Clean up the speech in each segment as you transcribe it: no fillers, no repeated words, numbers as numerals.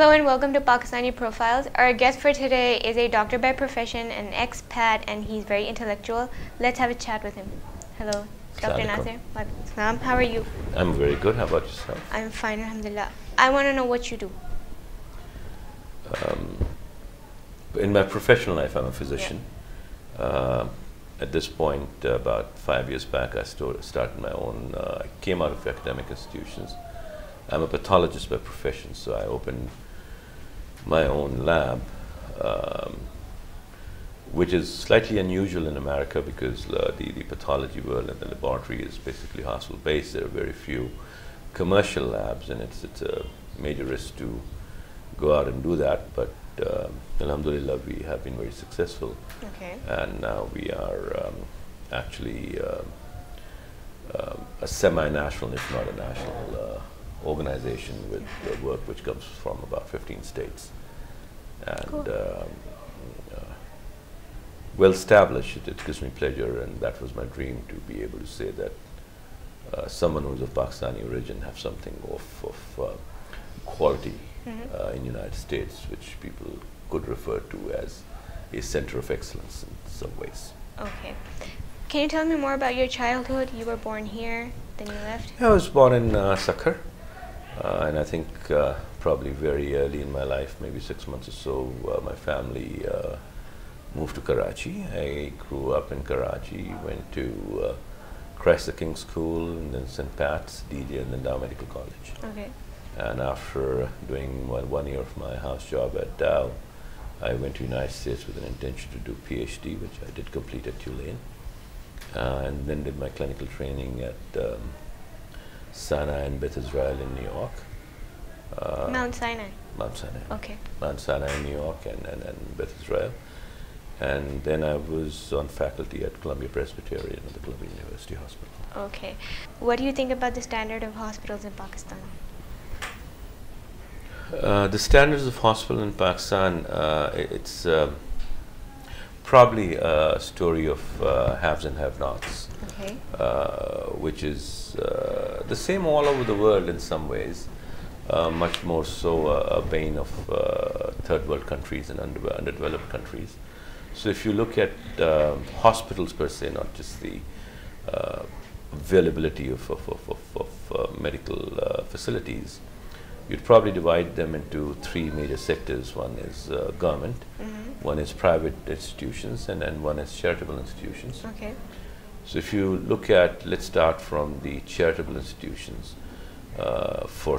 Hello and welcome to Pakistani Profiles. Our guest for today is a doctor by profession, an expat, and he's very intellectual. Let's have a chat with him. Hello, Dr. Nasar. How are you? I'm very good. How about yourself? I'm fine, alhamdulillah. I want to know what you do. In my professional life, I'm a physician. Yeah. At this point, about 5 years back, I started my own, I came out of academic institutions. I'm a pathologist by profession, so I opened my own lab, which is slightly unusual in America because the pathology world and the laboratory is basically hospital-based. There are very few commercial labs, and it's a major risk to go out and do that, but alhamdulillah, we have been very successful. Okay. And now we are actually a semi-national, if not a national, organization with work which comes from about 15 states. And cool. Well established, it gives me pleasure, and that was my dream, to be able to say that someone who's of Pakistani origin have something of quality in the United States, which people could refer to as a center of excellence in some ways. Okay. Can you tell me more about your childhood? You were born here, then you left? I was born in Sakhar, and I think probably very early in my life, maybe 6 months or so, my family moved to Karachi. I grew up in Karachi, went to Christ the King School, and then St. Pat's, DJ, and then Dow Medical College. Okay. And after doing one year of my house job at Dow, I went to the United States with an intention to do PhD, which I did complete at Tulane, and then did my clinical training at Sinai and Beth Israel in New York. Mount Sinai? Mount Sinai. Okay. Mount Sinai in New York and Beth Israel. And then I was on faculty at Columbia Presbyterian at the Columbia University Hospital. Okay. What do you think about the standard of hospitals in Pakistan? The standards of hospital in Pakistan, it's probably a story of haves and have-nots, Okay. which is the same all over the world in some ways, much more so a bane of third world countries and underdeveloped countries. So if you look at hospitals per se, not just the availability of medical facilities, you'd probably divide them into three major sectors. One is government, one is private institutions, and one is charitable institutions. Okay. So if you look at, let's start from the charitable institutions, for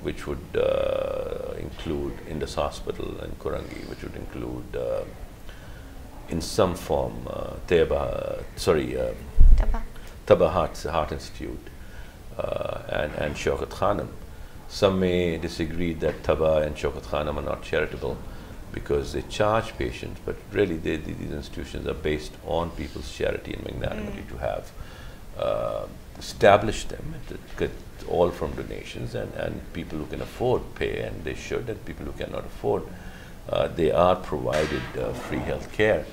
which would include Indus Hospital and Kurangi, which would include in some form Taba Heart Institute and Shaukat Khanam. Some may disagree that Taba and Shaukat Khanam are not charitable because they charge patients, but really these institutions are based on people's charity and magnanimity to have established them, all from donations, and people who can afford pay, and they should, and people who cannot afford, they are provided free health care.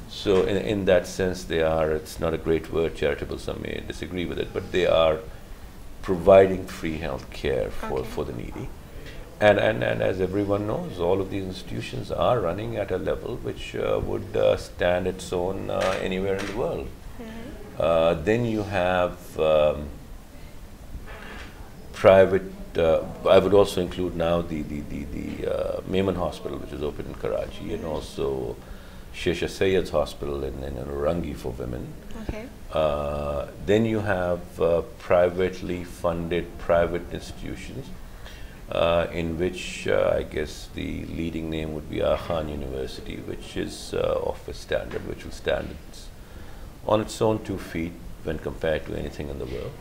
So in that sense, they are, it's not a great word, charitable, some may disagree with it, but they are providing free health care for the needy. And as everyone knows, all of these institutions are running at a level which would stand its own anywhere in the world. Then you have private, I would also include now the Maiman Hospital, which is open in Karachi, and also Shesha Sayyid's Hospital in Orangi for women. Okay. Then you have privately funded private institutions, in which I guess the leading name would be Khan University, which is of a standard which will stand on its own 2 feet when compared to anything in the world.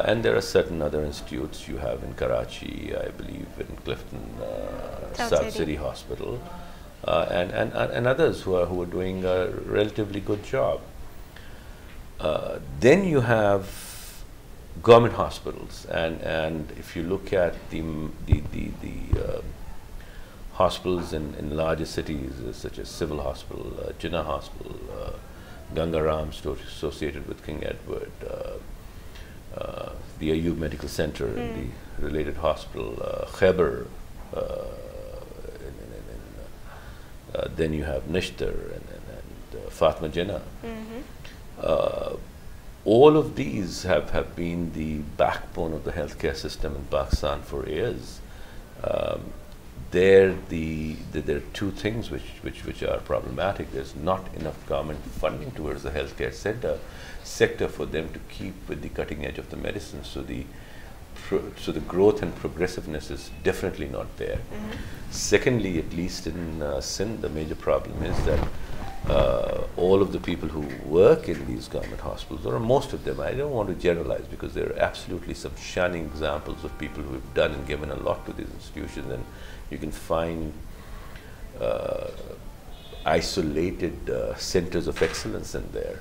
And there are certain other institutes you have in Karachi, I believe in Clifton, South City Hospital, and others who are doing a relatively good job. Then you have government hospitals, and if you look at the hospitals in larger cities such as Civil Hospital, Jinnah Hospital, Gangaram associated with King Edward, the Ayub Medical Center and the related hospital, Khyber, then you have Nishtar and Fatma Jinnah. All of these have been the backbone of the healthcare system in Pakistan for years. There are two things which are problematic. There's not enough government funding towards the healthcare sector for them to keep with the cutting edge of the medicine. So the growth and progressiveness is definitely not there. Secondly, at least in Sindh, the major problem is that all of the people who work in these government hospitals, or most of them, I don't want to generalize because there are absolutely some shining examples of people who have done and given a lot to these institutions, and you can find isolated centers of excellence in there.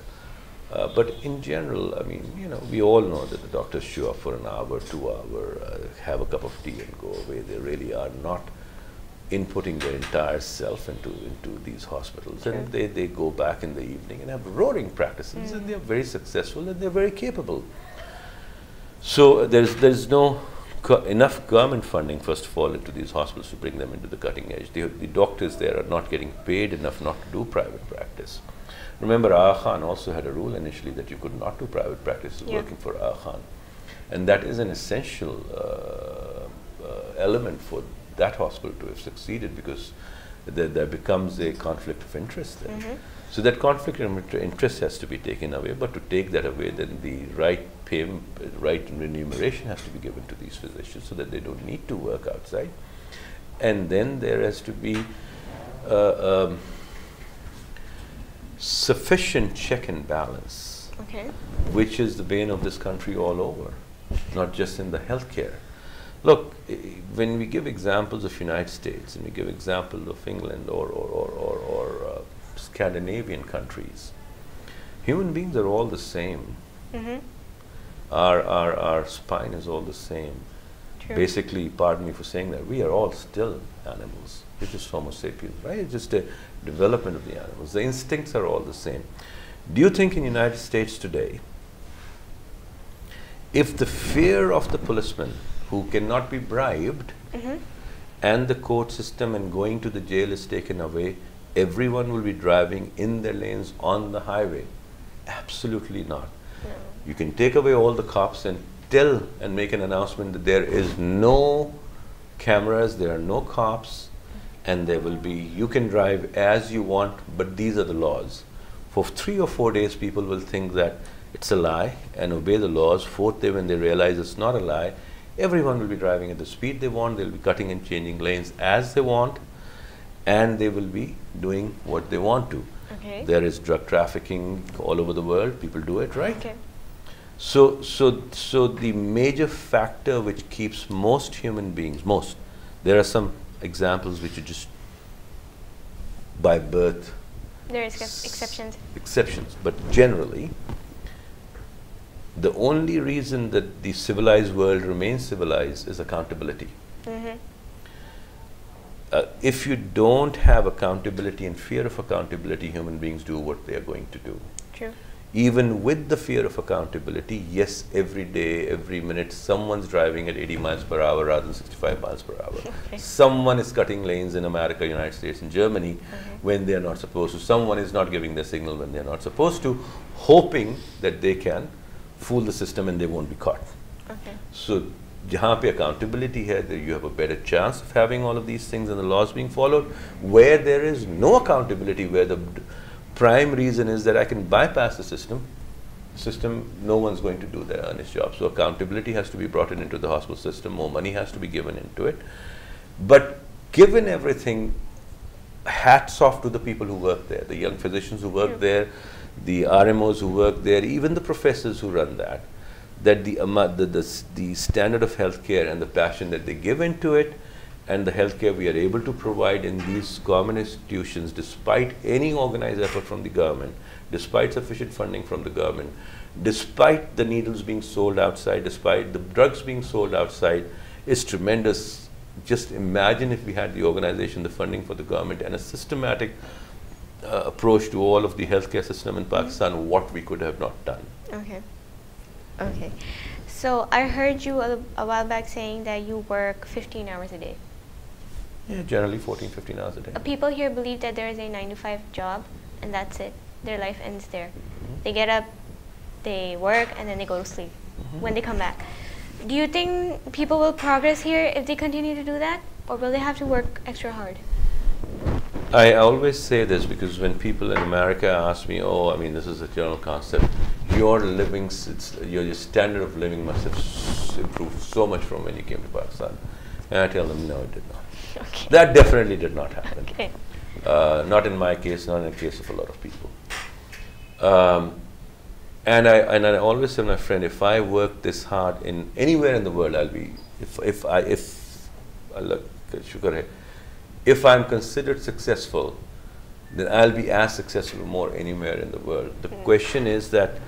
But in general, I mean, you know, we all know that the doctors show up for an hour, 2 hours, have a cup of tea and go away. They really are not inputting their entire self into these hospitals. And they go back in the evening and have roaring practices, and they're very successful and they're very capable. So there's no enough government funding, first of all, into these hospitals to bring them into the cutting edge. The doctors there are not getting paid enough not to do private practice. Remember, Aga Khan also had a rule initially that you could not do private practice working for Aga Khan. And that is an essential element for that hospital to have succeeded, because there becomes a conflict of interest there. So that conflict of interest has to be taken away, but to take that away, then the right payment, right remuneration has to be given to these physicians so that they don't need to work outside. And then there has to be sufficient check and balance, which is the bane of this country all over, not just in the healthcare. Look, when we give examples of United States and we give examples of England or Scandinavian countries, human beings are all the same. Our spine is all the same. Basically, pardon me for saying that, we are all still animals. It's just Homo sapiens, right? It's just a development of the animals. The instincts are all the same. Do you think in the United States today, if the fear of the policeman who cannot be bribed and the court system and going to the jail is taken away, everyone will be driving in their lanes on the highway? Absolutely not. You can take away all the cops and tell and make an announcement that there is no cameras, there are no cops, and there will be, you can drive as you want, but these are the laws. For 3 or 4 days, people will think that it's a lie and obey the laws. Fourth day, when they realize it's not a lie, everyone will be driving at the speed they want, they'll be cutting and changing lanes as they want, and they will be doing what they want to. There is drug trafficking all over the world, people do it, right? So the major factor which keeps most human beings, there are some examples which are just by birth. There is exceptions. Exceptions, but generally, the only reason that the civilized world remains civilized is accountability. If you don't have accountability and fear of accountability, human beings do what they are going to do. Even with the fear of accountability, yes, every day, every minute, someone's driving at 80 miles per hour rather than 65 miles per hour. Someone is cutting lanes in America, United States, and Germany when they are not supposed to. Someone is not giving their signal when they are not supposed to, hoping that they can fool the system and they won't be caught. So, jahan pe accountability hai, there you have a better chance of having all of these things and the laws being followed. Where there is no accountability, where the prime reason is that I can bypass the system, no one's going to do their honest job. So accountability has to be brought into the hospital system, more money has to be given into it. But given everything, hats off to the people who work there, the young physicians who work there, the RMOs who work there, even the professors who run that the standard of healthcare and the passion that they give into it, and the healthcare we are able to provide in these government institutions, despite any organized effort from the government, despite sufficient funding from the government, despite the needles being sold outside, despite the drugs being sold outside, is tremendous. Just imagine if we had the organization, the funding for the government, and a systematic approach to all of the healthcare system in Pakistan, what we could have not done. Okay. So I heard you a while back saying that you work 15 hours a day. Yeah, generally 14, 15 hours a day. People here believe that there is a 9 to 5 job and that's it. Their life ends there. They get up, they work, and then they go to sleep when they come back. Do you think people will progress here if they continue to do that? Or will they have to work extra hard? I always say this because when people in America ask me, oh, I mean, this is a general concept, your standard of living must have improved so much from when you came to Pakistan. And I tell them, no, it did not. Okay. That definitely did not happen. Okay. Not in my case, not in the case of a lot of people. And I always tell my friend, if I work this hard in anywhere in the world, I'll be, if I'm considered successful, then I'll be as successful more anywhere in the world. The question is that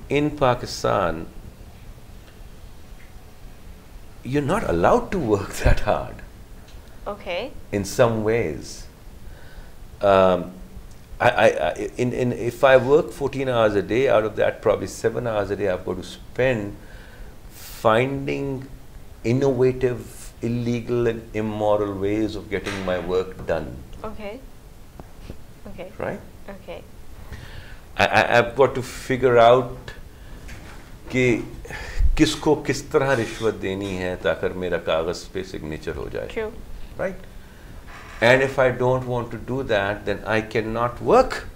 in Pakistan, you're not allowed to work that hard. Okay. In some ways. If I work 14 hours a day, out of that probably 7 hours a day I've got to spend finding innovative, illegal and immoral ways of getting my work done. Okay. Okay. Right? Okay. I've got to figure out कि किसको किस तरह रिश्वत देनी है ताकि मेरा कागज पे सिग्नेचर हो जाए. True. Right? And if I don't want to do that, then I cannot work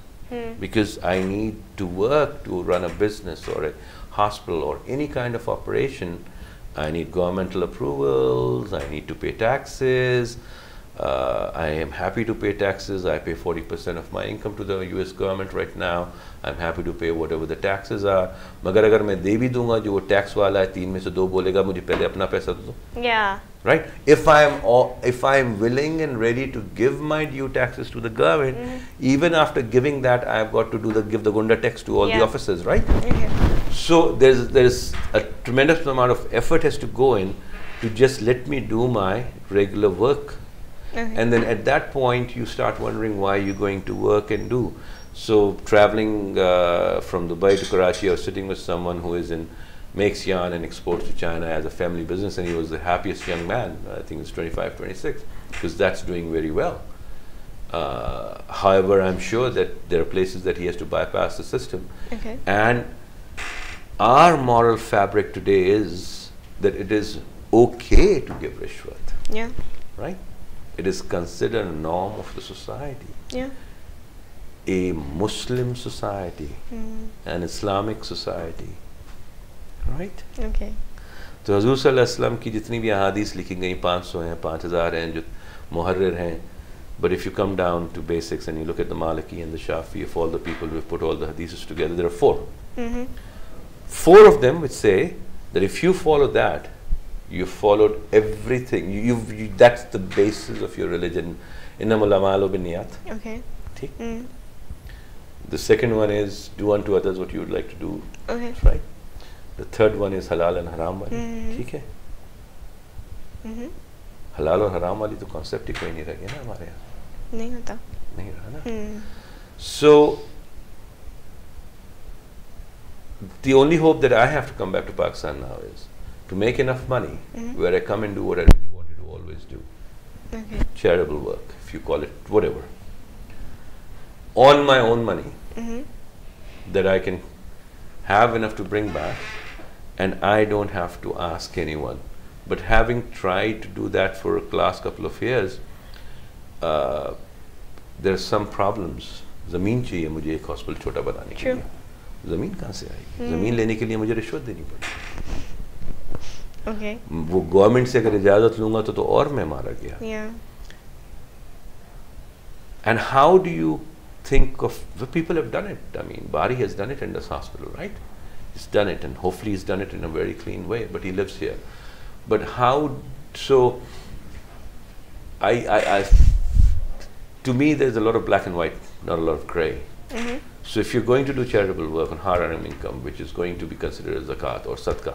because I need to work to run a business or a hospital or any kind of operation. I need governmental approvals, I need to pay taxes. I am happy to pay taxes. I pay 40% of my income to the US government right now. I'm happy to pay whatever the taxes are. मगर अगर मैं दे भी दूंगा जो वो tax वाला है 3 में से 2 बोलेगा मुझे पहले अपना पैसा दो. Yeah. Right? If I am willing and ready to give my due taxes to the government, even after giving that, I've got to give the gunda tax to all the officers, right? Okay. So there's a tremendous amount of effort has to go in to just let me do my regular work. Okay. And then at that point, you start wondering why you're going to work and do. So traveling from Dubai to Karachi, I was sitting with someone who makes yarn and exports to China as a family business, and he was the happiest young man. I think he's 25, 26, because that's doing very well. However, I'm sure that there are places that he has to bypass the system. Okay. And our moral fabric today is that it is okay to give rishwat. Yeah. Right? It is considered a norm of the society. Yeah. A Muslim society, an Islamic society. Right? Okay. तो हज़ूर सल्लल्लाहु अलैहि वसल्लम की जितनी भी अहादीस लिखी गई 500 हैं 5000 हैं जो मुहर्रिर हैं, but if you come down to basics and you look at the Maliki and the Shafi, of all the people who have put all the hadiths together, there are 4. 4 of them which say that if you follow that, you followed everything. That's the basis of your religion. Innamal a'malu binniyat. Okay. ठीक? The second one is do unto others what you would like to do. Okay. Right? The third one is halal and haram wali. ठीक है? हलाल और हराम वाली तो concept ही कोई नहीं रह गया ना हमारे यहाँ. नहीं होता. नहीं रहा ना. So the only hope that I have to come back to Pakistan now is to make enough money where I come and do what I really wanted to always do. Okay. Charitable work, if you call it whatever. On my own money that I can have enough to bring back, and I don't have to ask anyone. But having tried to do that for a last couple of years, there's some problems. ज़मीन चाहिए मुझे एक hospital छोटा बनाने के लिए. ज़मीन कहाँ से आएगी? ज़मीन लेने के लिए मुझे रिश्वत देनी पड़ेगी. Okay. वो गवर्नमेंट से अगर इजाज़त लूँगा तो और मैं मारा गया. Yeah. And how do you think of the people have done it? I mean, Bari has done it in this hospital, right? He's done it, and hopefully he's done it in a very clean way, but he lives here. But how, so to me there's a lot of black and white, not a lot of gray. So if you're going to do charitable work on hard earned income, which is going to be considered as zakat or sadaqah,